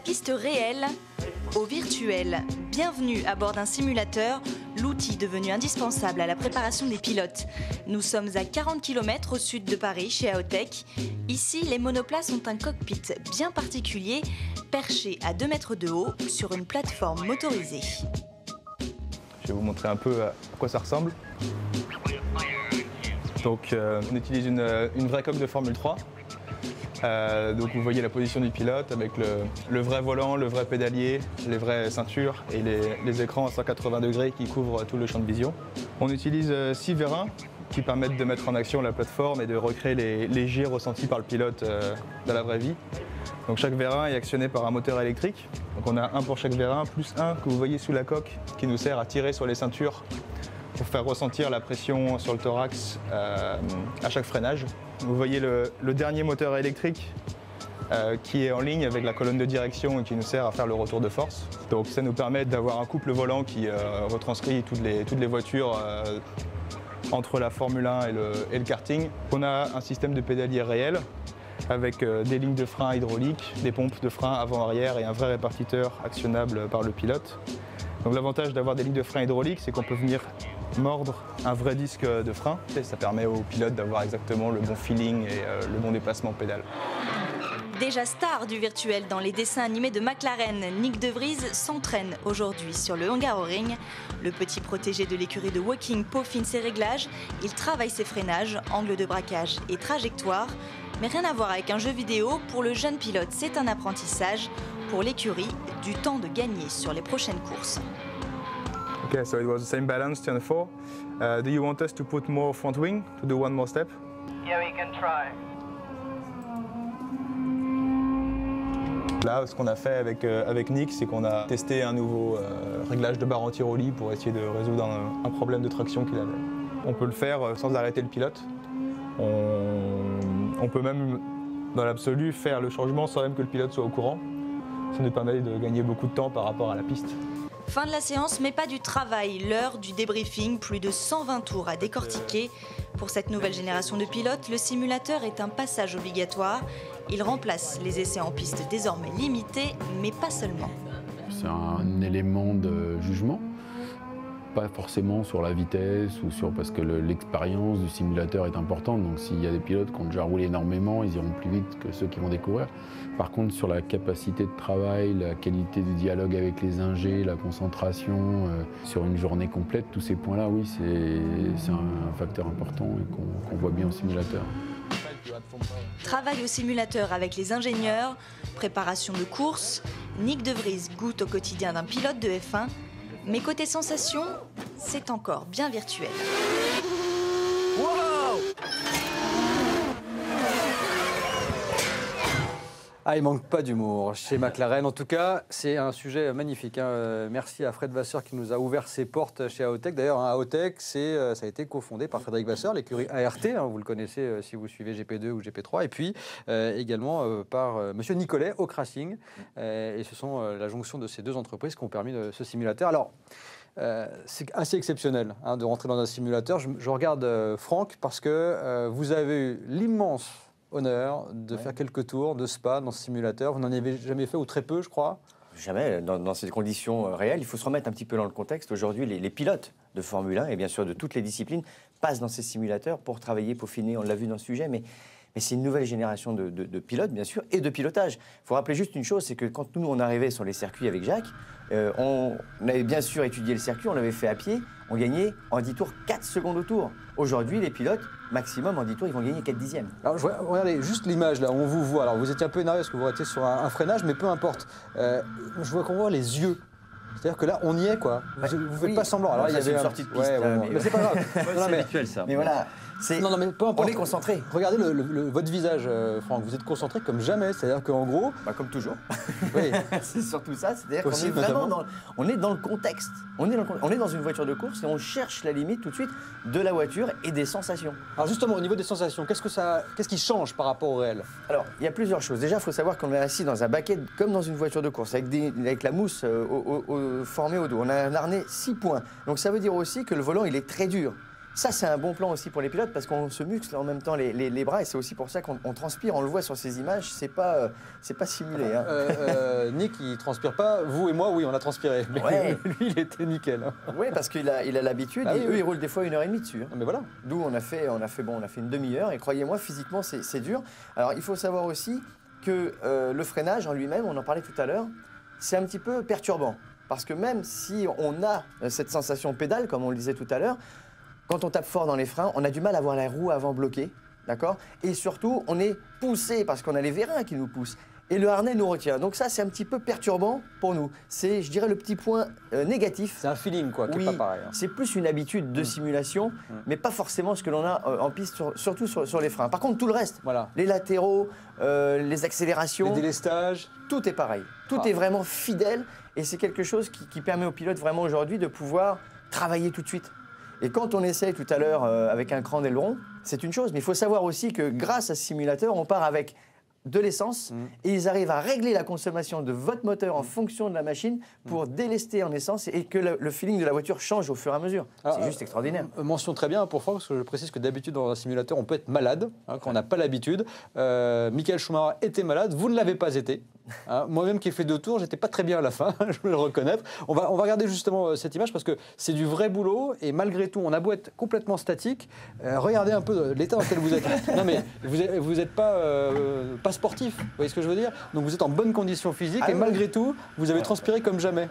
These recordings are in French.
piste réelle au virtuel. Bienvenue à bord d'un simulateur, l'outil devenu indispensable à la préparation des pilotes. Nous sommes à 40 km au sud de Paris, chez AOTech. Ici, les monoplaces ont un cockpit bien particulier, perché à 2 mètres de haut sur une plateforme motorisée. Je vais vous montrer un peu à quoi ça ressemble. Donc, on utilise une vraie coque de Formule 3. Donc vous voyez la position du pilote avec le vrai volant, le vrai pédalier, les vraies ceintures et les écrans à 180 degrés qui couvrent tout le champ de vision. On utilise 6 vérins qui permettent de mettre en action la plateforme et de recréer les gires ressentis par le pilote dans la vraie vie. Donc chaque vérin est actionné par un moteur électrique. Donc on a un pour chaque vérin, plus un que vous voyez sous la coque qui nous sert à tirer sur les ceintures pour faire ressentir la pression sur le thorax à chaque freinage. Vous voyez le dernier moteur électrique qui est en ligne avec la colonne de direction et qui nous sert à faire le retour de force. Donc ça nous permet d'avoir un couple volant qui retranscrit toutes les voitures entre la Formule 1 et le karting. On a un système de pédalier réel avec des lignes de frein hydrauliques, des pompes de frein avant-arrière et un vrai répartiteur actionnable par le pilote. Donc l'avantage d'avoir des lignes de frein hydrauliques, c'est qu'on peut venir mordre un vrai disque de frein. Et ça permet au pilote d'avoir exactement le bon feeling et le bon déplacement pédale. Déjà star du virtuel dans les dessins animés de McLaren, Nyck de Vries s'entraîne aujourd'hui sur le Hungaroring. Le petit protégé de l'écurie de Woking peaufine ses réglages. Il travaille ses freinages, angles de braquage et trajectoire. Mais rien à voir avec un jeu vidéo, pour le jeune pilote, c'est un apprentissage. Pour l'écurie, du temps de gagner sur les prochaines courses. Okay, so it was the same balance, turn 4. Do you want us to put more front wing, to do one more step? Yeah, we can try. Là, ce qu'on a fait avec Nyck, c'est qu'on a testé un nouveau réglage de barre anti-roulis pour essayer de résoudre un problème de traction qu'il avait. On peut le faire sans arrêter le pilote. On peut même, dans l'absolu, faire le changement sans même que le pilote soit au courant. Ça nous permet de gagner beaucoup de temps par rapport à la piste. Fin de la séance, mais pas du travail. L'heure du débriefing, plus de 120 tours à décortiquer. Pour cette nouvelle génération de pilotes, le simulateur est un passage obligatoire. Il remplace les essais en piste désormais limités, mais pas seulement. C'est un élément de jugement, pas forcément sur la vitesse ou parce que l'expérience du simulateur est importante. Donc s'il y a des pilotes qui ont déjà roulé énormément, ils iront plus vite que ceux qui vont découvrir. Par contre, sur la capacité de travail, la qualité du dialogue avec les ingés, la concentration, sur une journée complète, tous ces points-là, oui, c'est un facteur important et qu'on voit bien au simulateur. Travail au simulateur avec les ingénieurs, préparation de course. Nyck de Vries goûte au quotidien d'un pilote de F1. Mais côté sensation, c'est encore bien virtuel. Wow! Ah, il manque pas d'humour chez McLaren. En tout cas, c'est un sujet magnifique. Merci à Fred Vasseur qui nous a ouvert ses portes chez AOTech. D'ailleurs, AOTech, ça a été cofondé par Frédéric Vasseur, l'écurie ART. Vous le connaissez si vous suivez GP2 ou GP3. Et puis également par Monsieur Nicolet, Hawk Racing. Et ce sont la jonction de ces deux entreprises qui ont permis ce simulateur. Alors, c'est assez exceptionnel de rentrer dans un simulateur. Je regarde Franck parce que vous avez eu l'immense honneur de faire quelques tours de Spa dans ce simulateur. Vous n'en avez jamais fait, ou très peu, je crois. Jamais, dans ces conditions réelles. Il faut se remettre un petit peu dans le contexte. Aujourd'hui, les pilotes de Formule 1 et bien sûr de toutes les disciplines passent dans ces simulateurs pour travailler, peaufiner, on l'a vu dans ce sujet, mais c'est une nouvelle génération de pilotes, bien sûr, et de pilotage. Il faut rappeler juste une chose, c'est que quand nous, on arrivait sur les circuits avec Jacques, on avait bien sûr étudié le circuit, on l'avait fait à pied, on gagnait en 10 tours 4 secondes au tour. Aujourd'hui, les pilotes, maximum en 10 tours, ils vont gagner 4 dixièmes. Alors, regardez, juste l'image là, on vous voit. Alors, vous étiez un peu énervé parce que vous étiez sur un freinage, mais peu importe. Je vois qu'on voit les yeux. C'est-à-dire que là, on y est, quoi. Vous ne faites pas semblant. Alors, il y avait une sortie de piste. Mais c'est pas grave. C'est habituel, ça. Mais voilà. Non, mais peu importe. On est concentré. Regardez votre visage, Franck. Vous êtes concentré comme jamais. C'est-à-dire qu'en gros... comme toujours. Oui. C'est surtout ça. C'est-à-dire qu'on est vraiment on est dans le contexte. On est dans une voiture de course et on cherche la limite tout de suite de la voiture et des sensations. Alors justement, au niveau des sensations, qu'est-ce qui change par rapport au réel? Alors, il y a plusieurs choses. Déjà, il faut savoir qu'on est assis dans un baquet comme dans une voiture de course, avec la mousse formée au dos. On a un harnais 6 points. Donc ça veut dire aussi que le volant, il est très dur. Ça, c'est un bon plan aussi pour les pilotes parce qu'on se muscle en même temps les bras et c'est aussi pour ça qu'on transpire. On le voit sur ces images, c'est pas simulé. Hein. Nick, il transpire pas. Vous et moi, oui, on a transpiré. Mais Ouais. lui, il était nickel. Hein. Oui, parce qu'il a l'habitude Ah et oui, eux, oui. ils roulent des fois 1h30 dessus. Hein. Mais voilà. D'où on a fait une demi-heure et croyez-moi, physiquement, c'est dur. Alors, il faut savoir aussi que le freinage en lui-même, on en parlait tout à l'heure, c'est un petit peu perturbant. Parce que même si on a cette sensation pédale, comme on le disait tout à l'heure, quand on tape fort dans les freins, on a du mal à voir la roue avant bloquée, d'accord? Et surtout, on est poussé parce qu'on a les vérins qui nous poussent. Et le harnais nous retient. Donc ça, c'est un petit peu perturbant pour nous. C'est, je dirais, le petit point négatif. C'est un feeling, quoi, qui Oui, est pas pareil. Hein. c'est plus une habitude de simulation, mais pas forcément ce que l'on a en piste, surtout sur les freins. Par contre, tout le reste, Voilà. les latéraux, les Les accélérations, délestages. tout est pareil. Tout Ah. est vraiment fidèle et c'est quelque chose qui permet aux pilotes vraiment aujourd'hui de pouvoir travailler tout de suite. Et quand on essaye tout à l'heure avec un cran d'aileron, c'est une chose, mais il faut savoir aussi que grâce à ce simulateur, on part avec de l'essence et ils arrivent à régler la consommation de votre moteur en fonction de la machine pour délester en essence et que le feeling de la voiture change au fur et à mesure. Ah, C'est juste extraordinaire. Mention très bien pour Franck, parce que je précise que d'habitude dans un simulateur, on peut être malade, hein, quand on n'a pas l'habitude. Michael Schumacher était malade, vous ne l'avez pas été. Hein. Moi-même qui ai fait 2 tours, j'étais pas très bien à la fin, je vais le reconnaître. On va regarder justement cette image parce que c'est du vrai boulot et malgré tout, on a beau être complètement statique, regardez un peu l'état dans lequel vous êtes. Non mais vous êtes pas sportif, vous voyez ce que je veux dire? Donc vous êtes en bonne condition physique et malgré tout, vous avez transpiré comme jamais.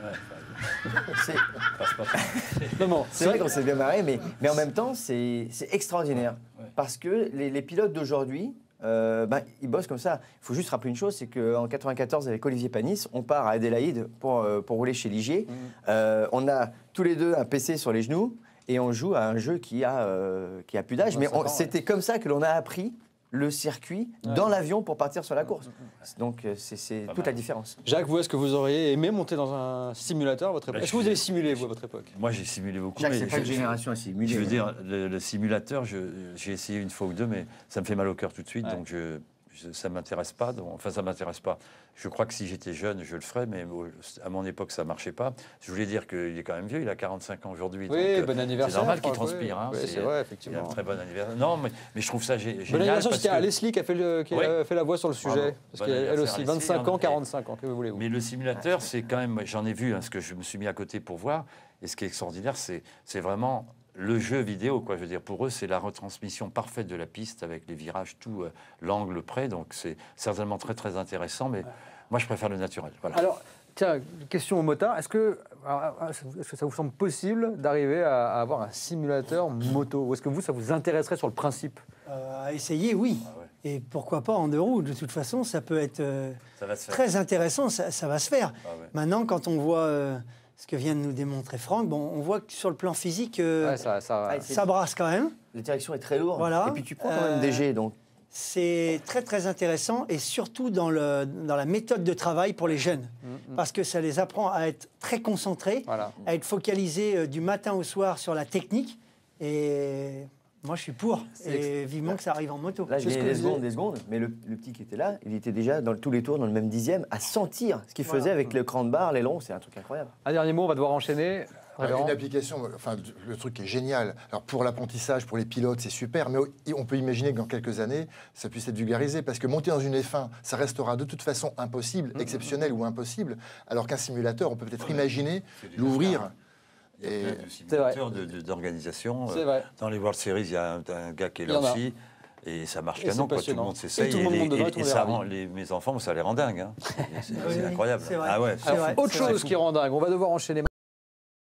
C'est Non, c'est vrai qu'on s'est bien marré, mais en même temps, c'est extraordinaire. Parce que les pilotes d'aujourd'hui, ils bossent comme ça. Il faut juste rappeler une chose, c'est qu'en 94, avec Olivier Panis, on part à Adélaïde pour rouler chez Ligier. On a tous les deux un PC sur les genoux et on joue à un jeu qui a plus d'âge. Mais c'était comme ça que l'on a appris le circuit dans l'avion pour partir sur la course. Donc c'est toute la différence. Jacques, vous, est-ce que vous auriez aimé monter dans un simulateur à votre époque? Est-ce que vous avez simulé, vous, à votre époque? Moi, j'ai simulé beaucoup. Jacques, mais c'est pas une génération à simuler. Je veux dire, le simulateur, j'ai essayé une fois ou deux, mais ça me fait mal au cœur tout de suite, Ouais. donc ça ne m'intéresse pas. Enfin, ça ne m'intéresse pas. Je crois que si j'étais jeune, je le ferais, mais à mon époque, ça ne marchait pas. Je voulais dire qu'il est quand même vieux, il a 45 ans aujourd'hui. Oui, donc, bon anniversaire. c'est normal qu'il Franck, transpire. oui. Hein, Oui, c'est vrai, Il a effectivement. un très bon anniversaire. Non, mais je trouve ça génial. Bon anniversaire, parce c'était à que- Leslie qui a fait la voix sur le sujet. Bravo. Parce Bon qu'elle anniversaire aussi, à Leslie, 25 ans, hein, 45 ans, que voulez-vous? Mais le simulateur, c'est quand même, j'en ai vu, hein, ce que je me suis mis à côté pour voir. Et ce qui est extraordinaire, c'est vraiment le jeu vidéo, quoi. Je veux dire, pour eux, c'est la retransmission parfaite de la piste avec les virages, tout l'angle près. Donc, c'est certainement très, très intéressant. Mais moi, je préfère le naturel. Voilà. Alors, tiens, question au motard. Est-ce que ça vous semble possible d'arriver à avoir un simulateur moto? Ou est-ce que vous, ça vous intéresserait sur le principe? À essayer, oui. Ah ouais. Et pourquoi pas en 2 roues? De toute façon, ça peut être Ça va se faire. très intéressant, ça va se faire. Ah ouais. Maintenant, quand on voit ce que vient de nous démontrer Franck, bon, on voit que sur le plan physique, Ouais, ça brasse quand même. La direction est très lourde. Voilà. Et puis tu prends quand même des G, donc C'est très très intéressant et surtout dans la méthode de travail pour les jeunes. Parce que ça les apprend à être très concentrés, Voilà. à être focalisés du matin au soir sur la technique. Et moi, je suis pour. Et vivement que ça arrive en moto. là, je C'est ce dis que des secondes, mais le petit qui était là, il était déjà dans tous les tours dans le même dixième à sentir ce qu'il faisait avec le cran de barre, l'aileron, c'est un truc incroyable. Un dernier mot, on va devoir enchaîner. Révérend. Une application, enfin le truc est génial. Alors pour l'apprentissage, pour les pilotes, c'est super, mais on peut imaginer que dans quelques années, ça puisse être vulgarisé, parce que monter dans une F1, ça restera de toute façon impossible, exceptionnel ou impossible, alors qu'un simulateur, on peut peut-être imaginer l'ouvrir. Il y a plein de C'est vrai. simulateurs d'organisation. C'est vrai. Dans les World Series, il y a un gars qui est Il y là en a. aussi. Et ça marche Et canon, c'est quoi. Tout le passionnant. monde s'essaye. Et tout le monde monte dedans et tout le monde est ça ravi. rend mes enfants, ça les rend dingues. Hein. C'est Oui, incroyable. c'est vrai. Ah ouais, C'est vrai. Autre C'est vrai. chose qui rend dingue, on va devoir enchaîner.